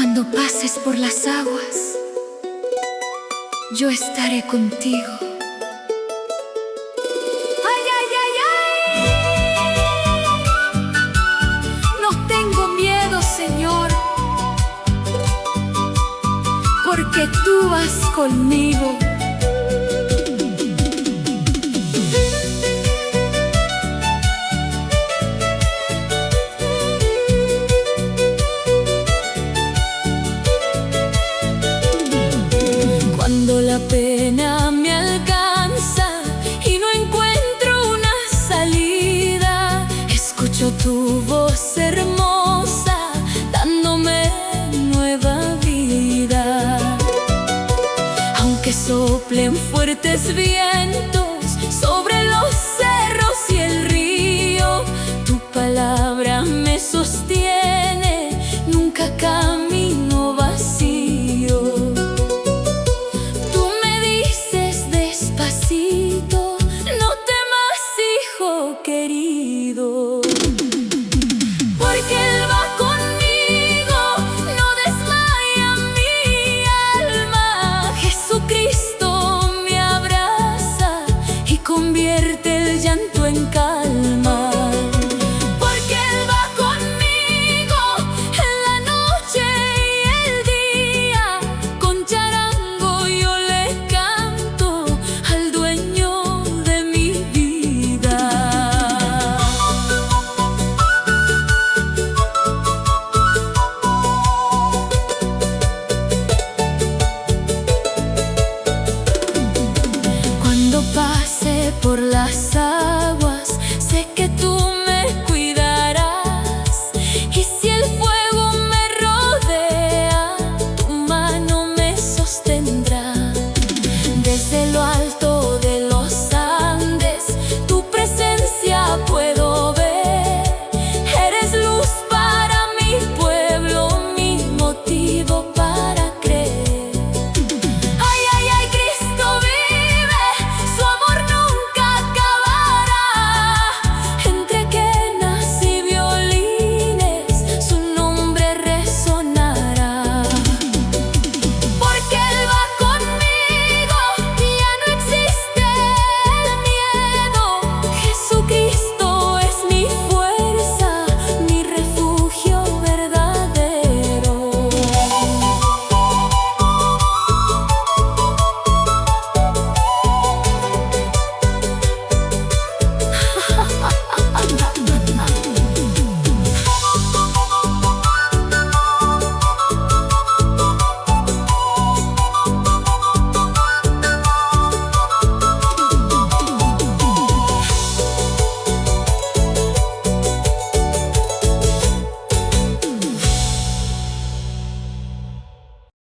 Cuando pases por las aguas, yo estaré contigo. ¡Ay, ay, ay, ay! No tengo miedo, Señor, porque tú vas conmigo. Cuando la pena me alcanza y no encuentro una salida, escucho tu voz hermosa dándome nueva vida. Aunque soplen fuertes vientos sobre los cerros y el río, tu palabra me sostiene.